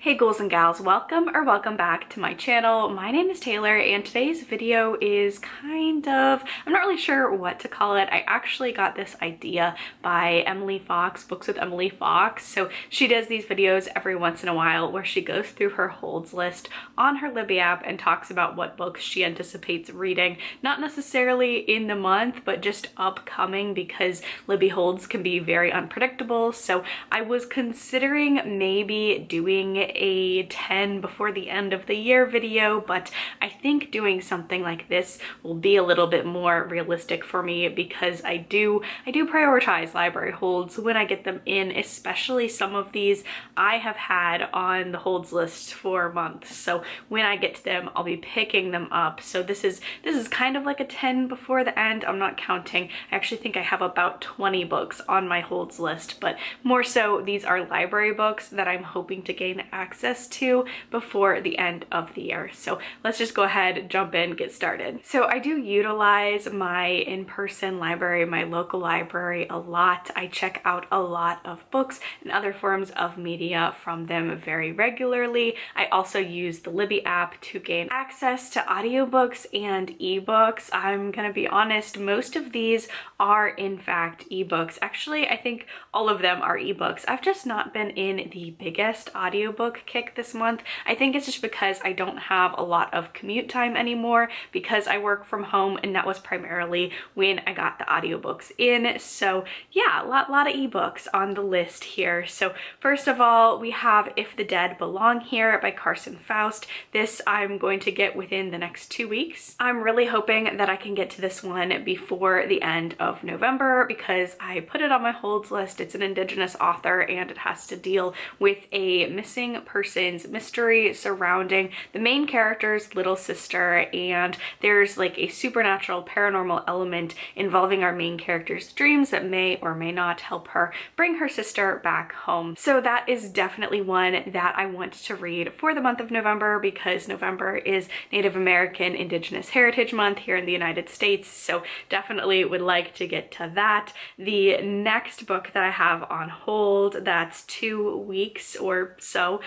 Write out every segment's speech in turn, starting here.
Hey ghouls and gals, welcome back to my channel. My name is Taylor and today's video is I'm not really sure what to call it. I actually got this idea by Emily Fox, Books with Emily Fox. So she does these videos every once in a while where she goes through her holds list on her Libby app and talks about what books she anticipates reading, not necessarily in the month, but just upcoming, because Libby holds can be very unpredictable. So I was considering maybe doing a 10 before the end of the year video, but I think doing something like this will be a little bit more realistic for me because I do prioritize library holds when I get them in, especially some of these I have had on the holds list for months. So when I get to them, I'll be picking them up. So this is kind of like a 10 before the end. I'm not counting. I actually think I have about 20 books on my holds list, but more so these are library books that I'm hoping to gain access to before the end of the year. So let's just go ahead, jump in, get started. So I do utilize my in-person library, my local library, a lot. I check out a lot of books and other forms of media from them very regularly. I also use the Libby app to gain access to audiobooks and ebooks. I'm gonna be honest, most of these are in fact ebooks. Actually, I think all of them are ebooks. I've just not been in the biggest audiobook kick this month. I think it's just because I don't have a lot of commute time anymore because I work from home, and that was primarily when I got the audiobooks in. So yeah, a lot of ebooks on the list here. So first of all, we have If the Dead Belong Here by Carson Faust. This I'm going to get within the next 2 weeks. I'm really hoping that I can get to this one before the end of November because I put it on my holds list. It's an Indigenous author and it has to deal with a missing person's mystery surrounding the main character's little sister, and there's like a supernatural paranormal element involving our main character's dreams that may or may not help her bring her sister back home. So that is definitely one that I want to read for the month of November because November is Native American Indigenous Heritage Month here in the United States, so definitely would like to get to that. The next book that I have on hold, that's 2 weeks or so,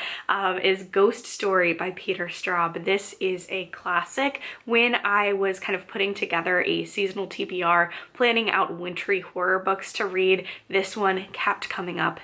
is Ghost Story by Peter Straub. This is a classic. When I was kind of putting together a seasonal TBR, planning out wintry horror books to read, this one kept coming up.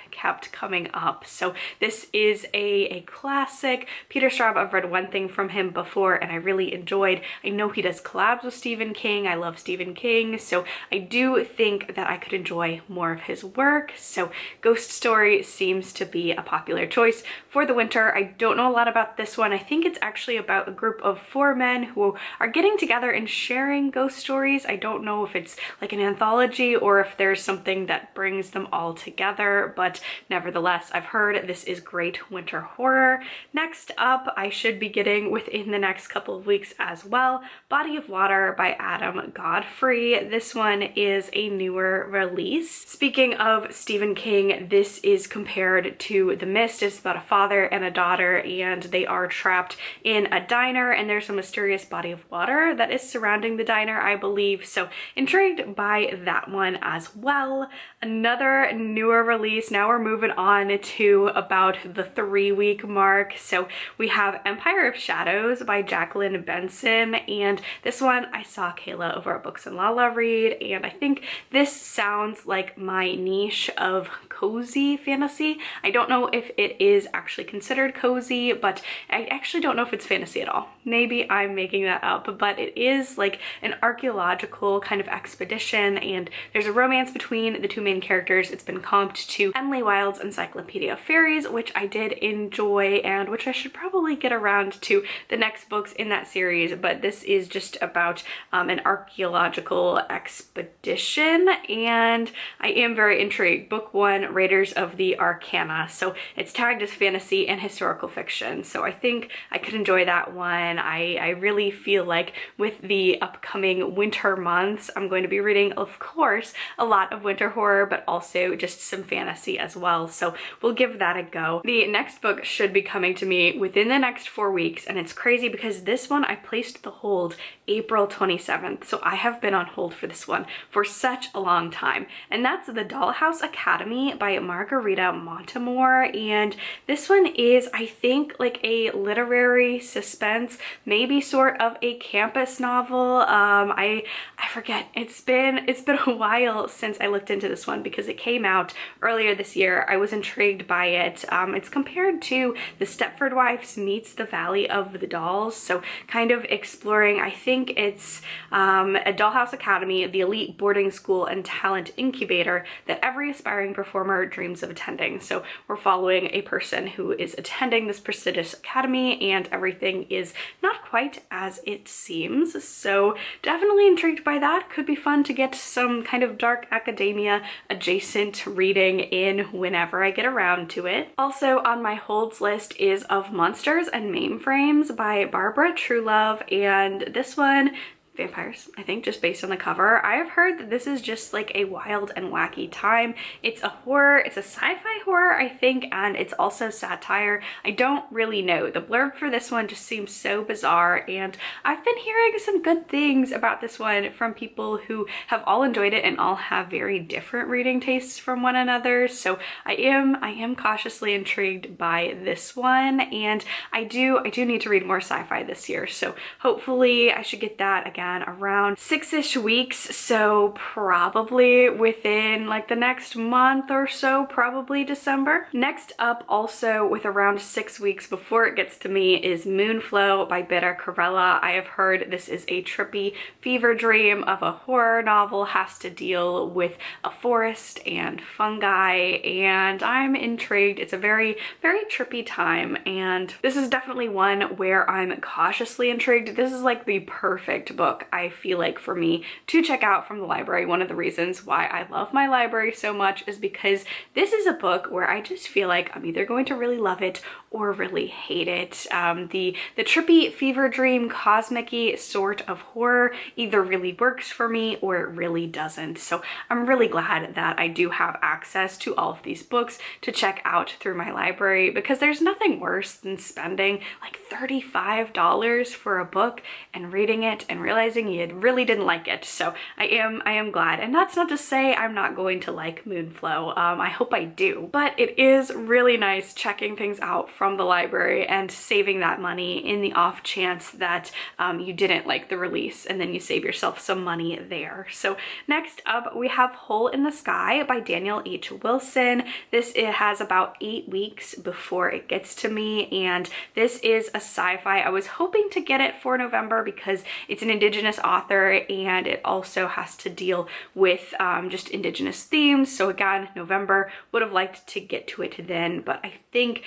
So this is a classic. Peter Straub, I've read one thing from him before and I really enjoyed. I know he does collabs with Stephen King. I love Stephen King, so I do think that I could enjoy more of his work. So Ghost Story seems to be a popular choice for the winter. I don't know a lot about this one. I think it's actually about a group of 4 men who are getting together and sharing ghost stories. I don't know if it's like an anthology or if there's something that brings them all together, but nevertheless, I've heard this is great winter horror. Next up, I should be getting within the next couple of weeks as well, Body of Water by Adam Godfrey. This one is a newer release. Speaking of Stephen King, this is compared to The Mist. It's about a father and a daughter, and they are trapped in a diner, and there's a mysterious body of water that is surrounding the diner, I believe. So intrigued by that one as well. Another newer release. Now we're moving on to about the 3-week mark. So we have Empire of Shadows by Jacqueline Benson, and this one I saw Kayla over at Books and Lala read, and I think this sounds like my niche of cozy fantasy. I don't know if it is actually considered cozy, but I actually don't know if it's fantasy at all. Maybe I'm making that up, but it is like an archaeological kind of expedition, and there's a romance between the 2 main characters. It's been comped to Emily Wilde's Encyclopedia of Fairies, which I did enjoy and which I should probably get around to the next books in that series, but this is just about an archaeological expedition, and I am very intrigued. Book 1, Raiders of the Arcana. So it's tagged as fantasy and historical fiction, so I think I could enjoy that one. I really feel like with the upcoming winter months, I'm going to be reading, of course, a lot of winter horror, but also just some fantasy as well, so we'll give that a go. The next book should be coming to me within the next 4 weeks, and it's crazy because this one I placed the hold April 27th, so I have been on hold for this one for such a long time, and that's The Dollhouse Academy by Margarita Montemore, and this one is, I think, like a literary suspense, maybe sort of a campus novel. I forget. It's been a while since I looked into this one because it came out earlier this year. I was intrigued by it. It's compared to The Stepford Wives meets The Valley of the Dolls, so kind of exploring, I think it's a dollhouse academy, the elite boarding school and talent incubator that every aspiring performer dreams of attending. So we're following a person who is attending this prestigious academy, and everything is not quite as it seems. So definitely intrigued by that. Could be fun to get some kind of dark academia adjacent reading in whenever I get around to it. Also on my holds list is Of Monsters and Mainframes by Barbara Truelove, and this one, vampires, I think, just based on the cover. I have heard that this is just like a wild and wacky time. It's a horror, it's a sci-fi horror, I think, and it's also satire. I don't really know. The blurb for this one just seems so bizarre, and I've been hearing some good things about this one from people who have all enjoyed it and all have very different reading tastes from one another. So I am cautiously intrigued by this one, and I do need to read more sci-fi this year. So hopefully I should get that again around 6-ish weeks, so probably within like the next month or so, probably December. Next up, also with around 6 weeks before it gets to me, is Moonflow by Betta Carella. I have heard this is a trippy fever dream of a horror novel, has to deal with a forest and fungi, and I'm intrigued. It's a very, very trippy time, and this is definitely one where I'm cautiously intrigued. This is like the perfect book, I feel like, for me to check out from the library. One of the reasons why I love my library so much is because this is a book where I just feel like I'm either going to really love it or really hate it. The trippy fever dream cosmic-y sort of horror either really works for me or it really doesn't. So I'm really glad that I do have access to all of these books to check out through my library, because there's nothing worse than spending like $35 for a book and reading it and realizing you really didn't like it. So I am glad, and that's not to say I'm not going to like Moonflow. I hope I do, but it is really nice checking things out from the library and saving that money in the off chance that you didn't like the release, and then you save yourself some money there. So next up we have Hole in the Sky by Daniel H. Wilson. It has about 8 weeks before it gets to me, and this is a sci-fi. I was hoping to get it for November because it's an Indigenous author, and it also has to deal with just Indigenous themes. So again, November, would have liked to get to it then, but I think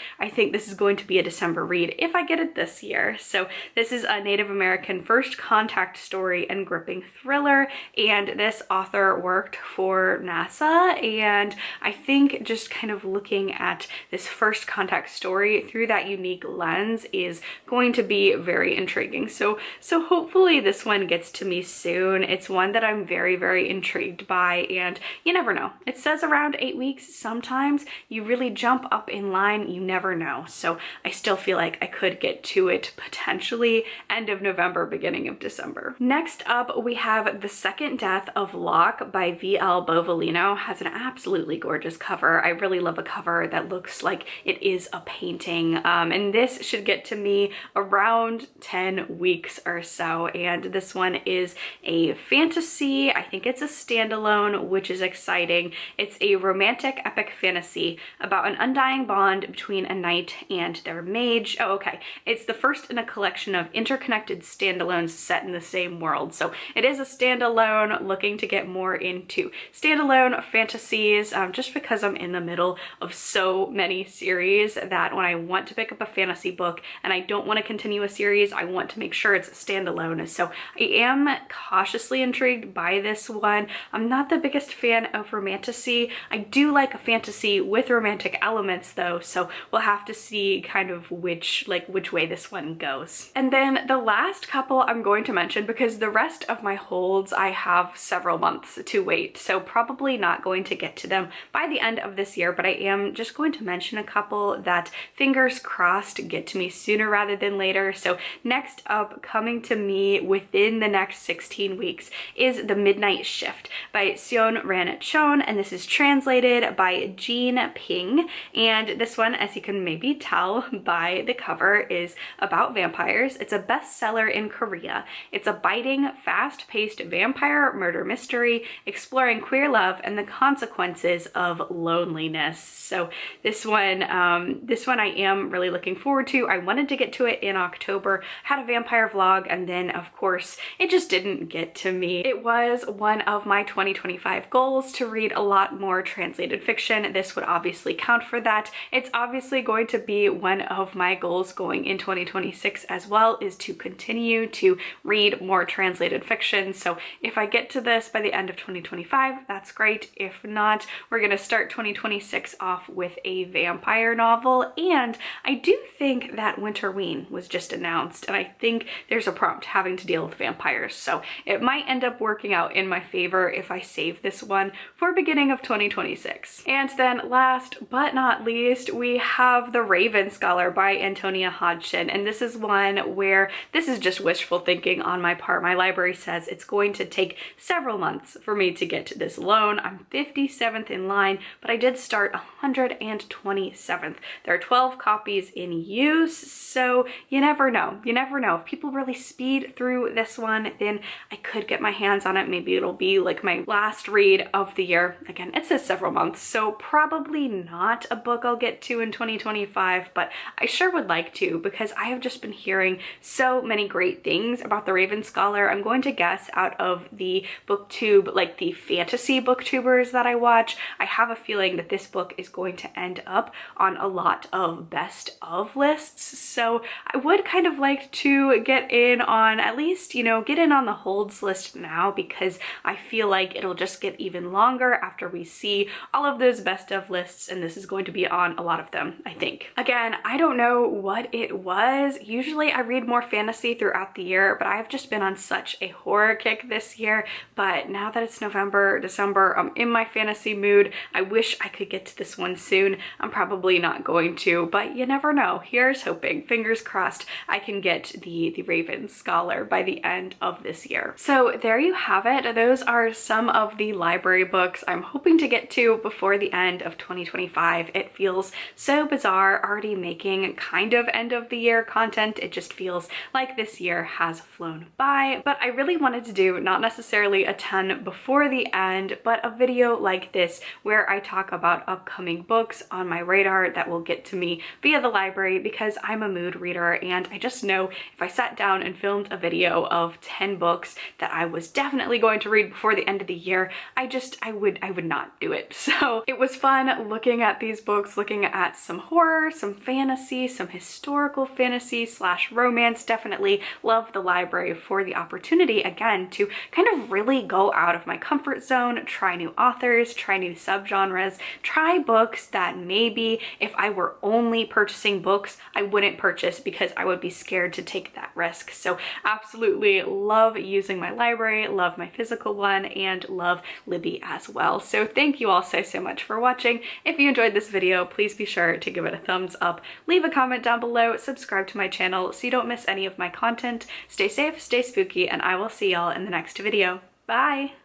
this is going to be a December read if I get it this year. So this is a Native American first contact story and gripping thriller, and this author worked for NASA, and I think just kind of looking at this first contact story through that unique lens is going to be very intriguing. So hopefully this one gets to me soon. It's one that I'm very, very intrigued by, and you never know. It says around 8 weeks. Sometimes you really jump up in line, you never know. So I still feel like I could get to it potentially end of November, beginning of December. Next up, we have The Second Death of Locke by V.L. Bovalino. Has an absolutely gorgeous cover. I really love a cover that looks like it is a painting, and this should get to me around 10 weeks or so, and this one is a fantasy. I think it's a standalone, which is exciting. It's a romantic epic fantasy about an undying bond between a knight and their mage. Oh, okay. It's the first in a collection of interconnected standalones set in the same world. So it is a standalone, looking to get more into standalone fantasies, just because I'm in the middle of so many series that when I want to pick up a fantasy book and I don't want to continue a series, I want to make sure it's standalone. So I am cautiously intrigued by this one. I'm not the biggest fan of romantasy. I do like a fantasy with romantic elements though, so we'll have to see kind of which way this one goes. And then the last couple I'm going to mention, because the rest of my holds I have several months to wait, so probably not going to get to them by the end of this year, but I am just going to mention a couple that, fingers crossed, get to me sooner rather than later. So next up, coming to me within the next 16 weeks, is The Midnight Shift by Sion Ran Chon, and this is translated by Jean Ping, and this one, as you can maybe tell by the cover, is about vampires. It's a bestseller in Korea. It's a biting, fast-paced vampire murder mystery exploring queer love and the consequences of loneliness. So this one I am really looking forward to. I wanted to get to it in October, had a vampire vlog, and then of course it just didn't get to me. It was one of my 2025 goals to read a lot more translated fiction. This would obviously count for that. It's obviously going to be one of my goals going in 2026 as well, is to continue to read more translated fiction. So if I get to this by the end of 2025, that's great. If not, we're gonna start 2026 off with a vampire novel. And I do think that Winterween was just announced, and I think there's a prompt having to deal with vampires. So it might end up working out in my favor if I save this one for beginning of 2026. And then last but not least, we have The Raven Scholar by Antonia Hodgson. And this is one where this is just wishful thinking on my part. My library says it's going to take several months for me to get to this loan. I'm 57th in line, but I did start 127th. There are 12 copies in use, so you never know. You never know. If people really speed through this one, then I could get my hands on it. Maybe it'll be like my last read of the year. Again, it says several months, so probably not a book I'll get to in 2025, but I sure would like to, because I have just been hearing so many great things about The Raven Scholar. I'm going to guess out of the booktube, like the fantasy booktubers that I watch, I have a feeling that this book is going to end up on a lot of best of lists. So I would kind of like to get in on, at least, you know, get in on the holds list now, because I feel like it'll just get even longer after we see all of those best of lists, and this is going to be on a lot of them, I think. Again, I don't know what it was. Usually I read more fantasy throughout the year, but I've just been on such a horror kick this year. But now that it's November, December, I'm in my fantasy mood. I wish I could get to this one soon. I'm probably not going to, but you never know. Here's hoping. Fingers crossed I can get the Raven Scholar by the end of this year. So there you have it. Those are some of the library books I'm hoping to get to before the end of 2025. It feels so bizarre already making kind of end of the year content. It just feels like this year has flown by, but I really wanted to do not necessarily a ton before the end, but a video like this where I talk about upcoming books on my radar that will get to me via the library, because I'm a mood reader, and I just know if I sat down and filmed a video of 10 books that I was definitely going to read before the end of the year, I would not do it. So it was fun looking at these books, looking at some horror, some fantasy, some historical fantasy / romance. Definitely love the library for the opportunity, again, to kind of really go out of my comfort zone, try new authors, try new subgenres, try books that maybe if I were only purchasing books, I wouldn't purchase because I would be scared to take that risk. So absolutely love using my library, love my physical one, and love Libby as well. So thank you all so much for watching. If you enjoyed this video, please be sure to give it a thumbs up, leave a comment down below, subscribe to my channel so you don't miss any of my content. Stay safe, stay spooky, and I will see y'all in the next video. Bye!